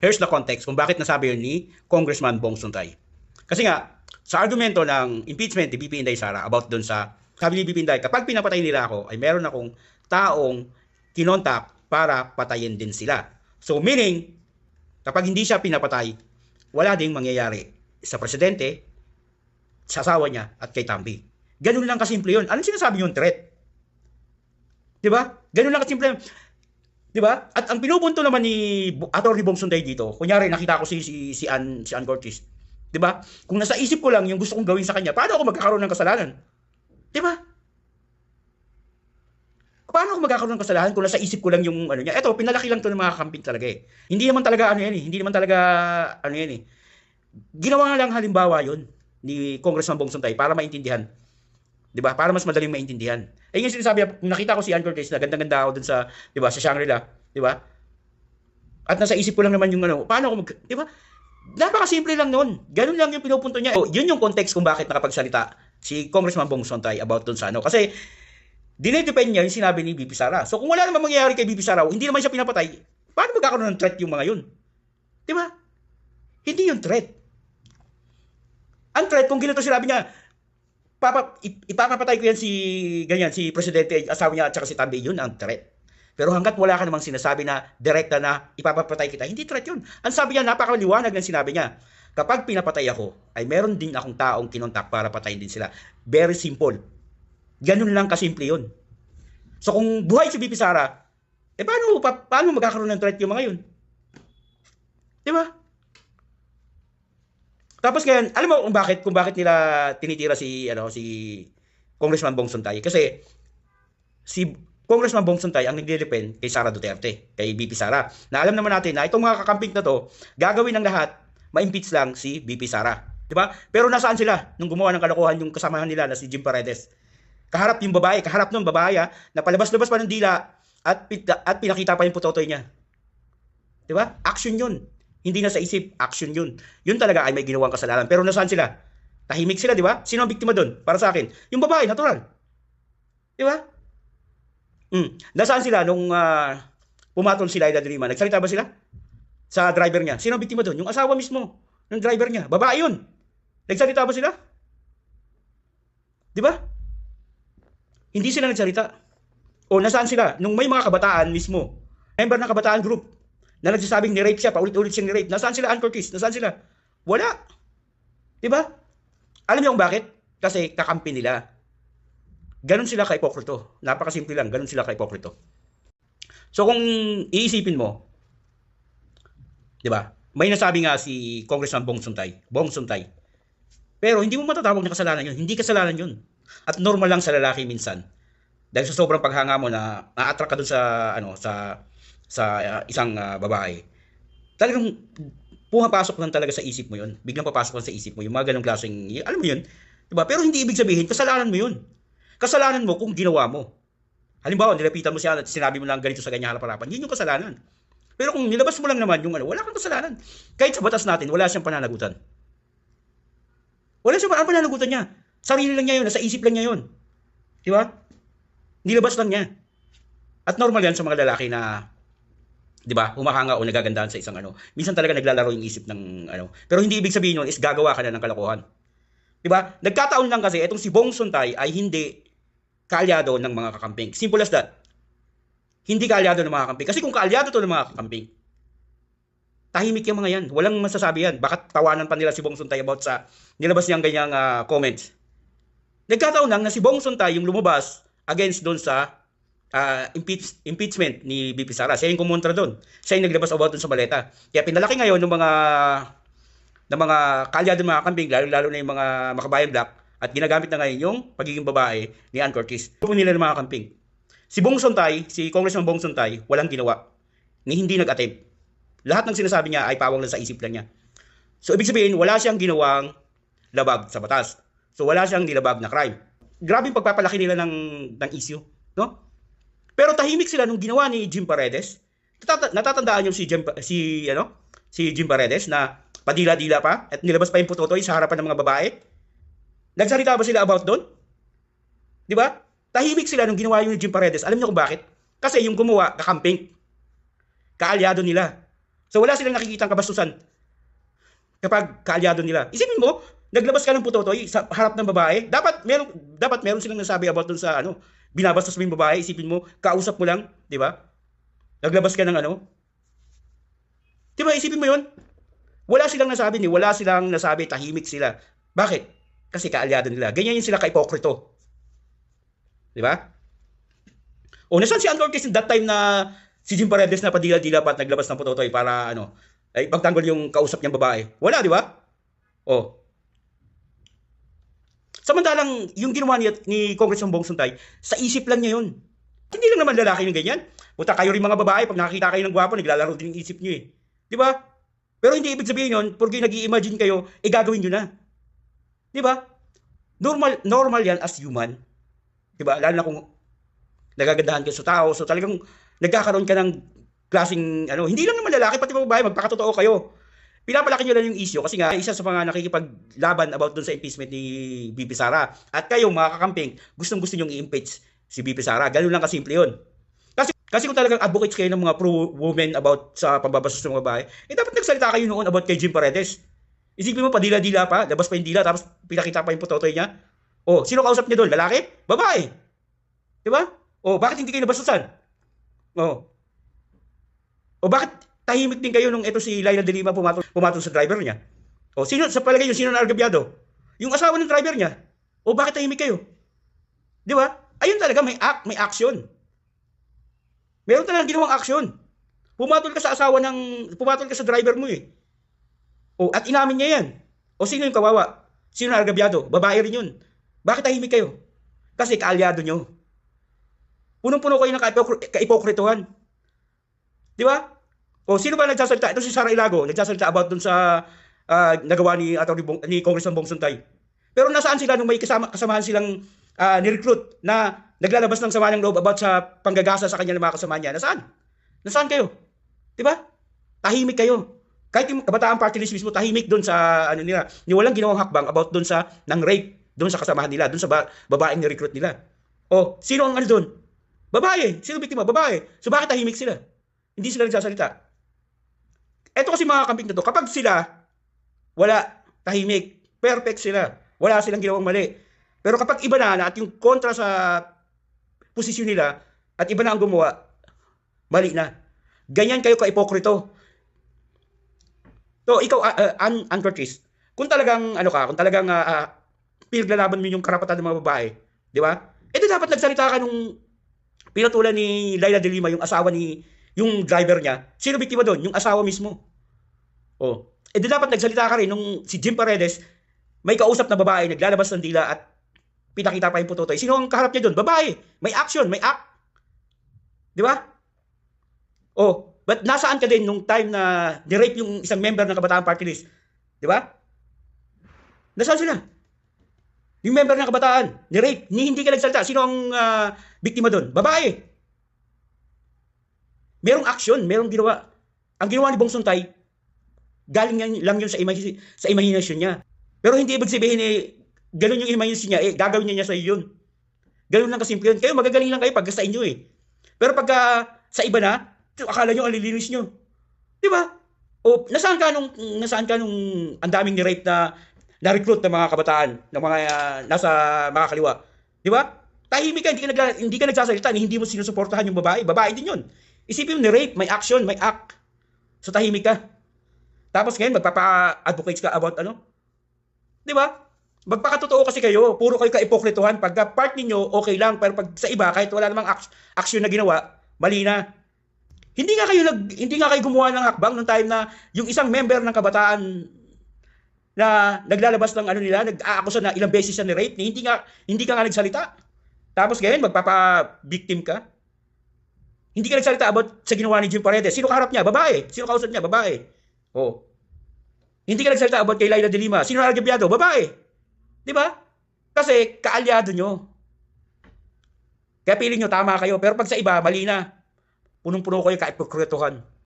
Here's the context kung bakit nasabi yun ni Congressman Bong Suntay. Kasi nga, sa argumento ng impeachment ni BP Inday Sara about dun sa, sabi ni BP Inday, kapag pinapatay nila ako, ay meron akong taong kinontak para patayin din sila. So meaning, kapag hindi siya pinapatay, wala ding mangyayari sa presidente, sa asawa niya, at kay Tambi. Ganun lang kasimple yun. Anong sinasabi yung threat? Diba? Ganun lang kasimple yun. Diba? At ang pinupunto naman ni Atty. Bong Sunday dito, kunyari nakita ko si Ann Cortez. Diba? Kung nasa isip ko lang yung gusto kong gawin sa kanya, paano ako magkakaroon ng kasalanan? Diba? Paano ako magkakaroon ng kasalanan kung nasa isip ko lang yung ano niya? Eto, pinalaki lang to ng mga kakamping talaga eh. Hindi naman talaga ano yan eh. Hindi naman talaga ano yan eh. Ginawa nga lang halimbawa yun ni Congressman Bong Suntay para maintindihan. 'Di ba? Para mas madaling maintindihan. Eh yung sinasabi, nakita ko si Ann Cortez na ganda-ganda ako dun sa, 'di ba, sa Shangri-La, 'di ba? At nasa isip ko lang naman yung ano, paano ako 'di ba? Napakasimple lang noon. Ganun lang yung pinupunto niya. So, yun yung context kung bakit nakapagsalita si Congressman Bong Suntay about dun sa ano. Kasi dinedepend niya yung sinabi ni BP Sara. So kung wala namang mangyayari kay BP Sara, hindi naman siya pinapatay, paano magkakaroon ng threat yung mga yun? 'Di ba? Hindi yung threat. Ang threat kung ganito sinabi niya, ipapapatay ko yan si ganyan, si presidente, asawa niya at saka si Tambi, yun ang threat. Pero hanggat wala ka namang sinasabi na direkta na ipapapatay kita, hindi threat yun. Ang sabi niya, napakaliwanag ng sinabi niya. Kapag pinapatay ako, ay meron din akong taong kinontak para patayin din sila. Very simple. Ganun lang kasimple yun. So kung buhay si BP Sara, eh paano magkakaroon ng threat yung mga yun? Di ba? Tapos kaya, alam mo kung bakit nila tinitira si Congressman Bong Suntay? Kasi si Congressman Bong Suntay ang nagde-depend kay Sara Duterte, kay BP Sara. Na alam naman natin na itong mga kakamping na to, gagawin ng lahat, ma-impeach lang si BP Sara. 'Di ba? Pero nasaan sila nung gumawa ng kalokohan yung kasamahan nila na si Jim Paredes? Kaharap ng babae na palabas-labas pa ng dila at pinakita pa yung putotoy niya. 'Di ba? Action 'yun. Hindi na sa isip, action 'yun. 'Yun talaga ay may ginawang kasalanan. Pero nasaan sila? Tahimik sila, 'di ba? Sino ang biktima doon? Para sa akin, yung babae, natural. 'Di ba? Nasaan sila nung pumatol si Laila de Lima? Nagsalita ba sila? Sa driver niya. Sino ang biktima doon? Yung asawa mismo ng driver niya. Babae 'yun. Nagsalita ba sila? 'Di ba? Hindi sila nagsalita. O nasaan sila? Nung may mga kabataan mismo, member ng kabataan group, na nagsasabing ni-rape siya, paulit-ulit siyang ni-rape. Nasaan sila, Ann Cortez? Nasaan sila? Wala. Diba? Alam niyo kung bakit? Kasi kakampi nila. Ganon sila ka-ipokrito. Napakasimple lang, ganon sila ka-ipokrito. So kung iisipin mo, diba? May nasabi nga si Congressman Bong Suntay. Pero hindi mo matatawag na kasalanan yun. Hindi kasalanan yun. At normal lang sa lalaki minsan. Dahil sa sobrang paghanga mo na na-attract ka dun sa isang babae. Talagang pumapasok lang talaga sa isip mo yun. Biglang papasok lang sa isip mo yung mga ganong klaseng, alam mo yun, diba? Pero hindi ibig sabihin, kasalanan mo yun. Kasalanan mo kung ginawa mo. Halimbawa, nilapitan mo siya at sinabi mo lang ganito sa ganyan harap-harapan, yun yung kasalanan. Pero kung nilabas mo lang naman yung wala kang kasalanan. Kahit sa batas natin, wala siyang pananagutan. Wala siyang pananagutan niya. Sarili lang niya yun, nasa isip lang niya yun. Diba? Nilabas lang niya. At normal yan sa mga lalaki na 'di ba? Humahanga o nagagandahan sa isang ano. Minsan talaga naglalaro yung isip ng ano. Pero hindi ibig sabihin nun is gagawa ka na ng kalokohan. 'Di ba? Nagkataon lang kasi itong si Bong Suntay ay hindi kaalyado ng mga kakamping. Simple as that. Hindi kaalyado ng mga kakamping. Kasi kung kaalyado to ng mga kakamping, tahimik yung mga yan. Walang masasabi yan. Baka tawanan pa nila si Bong Suntay about sa nilabas niyang ganyang comments. Nagkataon lang na si Bong Suntay yung lumabas against doon sa impeachment ni BP Sara. Siya yung kumontra doon. Siya yung naglabas about doon sa maleta. Kaya pinalaki ngayon ng mga kaalyado ng mga kambing, lalo na yung mga makabayan black, at ginagamit na ngayon yung pagiging babae ni Ann Cortez. Grupo nila ng mga kambing. Si Congressman Bong Suntay, walang ginawa. Hindi nag-attempt. Lahat ng sinasabi niya ay pawang lang sa isip lang niya. So ibig sabihin, wala siyang ginawang labag sa batas. So wala siyang nilabag na crime. Grabe yung pagpapalaki nila ng issue, no? Pero tahimik sila nung ginawa ni Jim Paredes. Natatandaan yung si Jim Paredes na padila-dila pa at nilabas pa yung putotoy sa harapan ng mga babae. Nagsalita ba sila about doon? 'Di ba? Tahimik sila nung ginawa yung ni Jim Paredes. Alam niyo kung bakit? Kasi yung gumawa, kakamping. Kaalyado nila. So wala silang nakikitang kabastusan kapag kaalyado nila. Isipin mo, naglabas ka ng putotoy sa harap ng babae, dapat meron silang nasabi about dun sa ano, binabastos mo yung babae, isipin mo, kausap mo lang, di ba? Naglabas ka ng ano, di ba, isipin mo yun? Wala silang nasabi, tahimik sila. Bakit? Kasi kaalyado nila. Ganyan yun sila ka-ipokrito. Di ba? O, nasaan si Ann Cortez that time na si Jim Paredes na padila-dila pa at naglabas ng putotoy para ano, ay pagtanggol yung kausap niyang babae. Wala, di ba? O. Samantalang yung ginawa ni Congressman Bong Suntay, sa isip lang niya yun. Hindi lang naman lalaki yung ganyan. Puta, kayo rin mga babae, pag nakakita kayo ng gwapo, naglalaro din yung isip niyo eh. Di ba? Pero hindi ibig sabihin yun, porque nag-i-imagine kayo, gagawin nyo na. Di ba? Normal yan as human. Di ba? Lalo na kung nagagandahan ka sa tao, so talagang nagkakaroon ka ng klaseng, ano, hindi lang naman lalaki, pati mga babae, magpakatotoo kayo. Pinapalaki nyo lang yung issue kasi nga, isa sa mga nakikipaglaban about dun sa impeachment ni BP Sara. At kayo, mga kakamping, gustong-gusto nyong i-impeach si BP Sara. Ganun lang kasimple yun. Kasi kung talagang advocates kayo ng mga pro-women about sa pambabastos ng mga babae, dapat nagsalita kayo noon about kay Jim Paredes. Isipin mo, padila-dila pa, labas pa yung dila, tapos pinakita pa yung putotoy niya. O, sino kausap niya doon? Lalaki? Babae? Diba? O, bakit hindi kayo nabastusan? O bakit tahimik din kayo nung ito si Laila de Lima pumatol sa driver niya? O, sino, sa palagay nyo, sino na argabyado? Yung asawa ng driver niya. O, bakit tahimik kayo? Diba? Ayun talaga, may action. Meron talagang ginawang aksyon. Pumatol ka sa driver mo eh. O, at inamin niya yan. O, sino yung kawawa? Sino na argabyado? Babae rin yun. Bakit tahimik kayo? Kasi kaalyado nyo. Punong-puno kayo ng kaipokrituhan. Di ba? O, sino ba nagsasalita? Ito si Sara Ilago, nagsasalita about dun sa nagawa ni Congressman Bong Suntay. Pero nasaan sila nung may kasamahan silang ni-recruit na naglalabas ng sama ng loob about sa panggagasa sa kanya ng mga kasama niya? Nasaan? Nasaan kayo? Di ba? Tahimik kayo. Kahit yung kabataan party list mismo, tahimik doon sa ano nila. Walang ginawang hakbang about doon sa nang rape, doon sa kasamahan nila, doon sa babaeng ni-recruit nila. O, sino ang ano doon? Babae. Sino biktima? Babae. So bakit tahimik sila? Hindi sila nagsasalita. Eto kasi mga kamping na to, kapag sila wala, tahimik, perfect sila. Wala silang ginawang mali. Pero kapag iba na at yung kontra sa posisyon nila at iba na ang gumawa, mali na. Ganyan kayo ka-ipokrito. So, ikaw, Ann Cortez, kung talagang, pinaglalaban mo yung karapatan ng mga babae, di ba? Ito dapat nagsalita ka nung pinatulan ni Laila de Lima, yung asawa yung driver niya. Sino biktima doon? Yung asawa mismo. Oh. Dapat nagsalita ka rin nung si Jim Paredes, may kausap na babae, naglalabas ng dila at pinakita pa yung putotoy. Sino ang kaharap niya doon? Babae. May action, may act. Di ba? Oh, but nasaan ka din nung time na ni-rape yung isang member ng Kabataan Party List? Di ba? Nasaan sila? Yung member ng Kabataan, ni-rape, hindi ka nagsalita. Sino ang biktima doon? Babae. Merong action, merong ginawa. Ang ginawa ni Bong Suntay, galing lang yun sa imagination niya. Pero hindi ibig sabihin ganun yung imagination niya, gagawin niya sa iyo yun. Ganun lang kasimple yun. Kayo magagaling lang kayo pagka sa inyo eh. Pero pagka sa iba na, akala nyo ang lilinis nyo. Di ba? O, nasaan ka nung ang daming ni-rape na recruit ng mga kabataan, ng mga nasa mga kaliwa. Di ba? Tahimik ka, hindi ka nagsasalita, hindi mo sinusuportahan yung babae. Babae din yun. Isipin mo ni-rape, may action, may act. So tahimik ka. Tapos ngayon, magpapa-advocates ka about ano? Di ba? Magpakatotoo kasi kayo, puro kayo ka-ipokrituhan. Pagka part ninyo, okay lang. Pero pag sa iba, kahit wala namang action na ginawa, mali na. Hindi nga kayo gumawa ng hakbang nung time na yung isang member ng kabataan na naglalabas ng ano nila, nag-aakusa na ilang beses na ni-rape, hindi ka nga nagsalita. Tapos ngayon, magpapa-victim ka. Hindi ka nagsalita about sa ginawa ni Jim Paredes. Sino kaharap niya? Babae. Sino kausap niya? Babae. Oh. Hindi ka nagsalita about kay Laila de Lima. Sino na argabyado? Babae. Di ba? Kasi kaalyado nyo. Kaya piling nyo, tama kayo. Pero pag sa iba, mali na. Punong-puno kayo ka-ipokrituhan.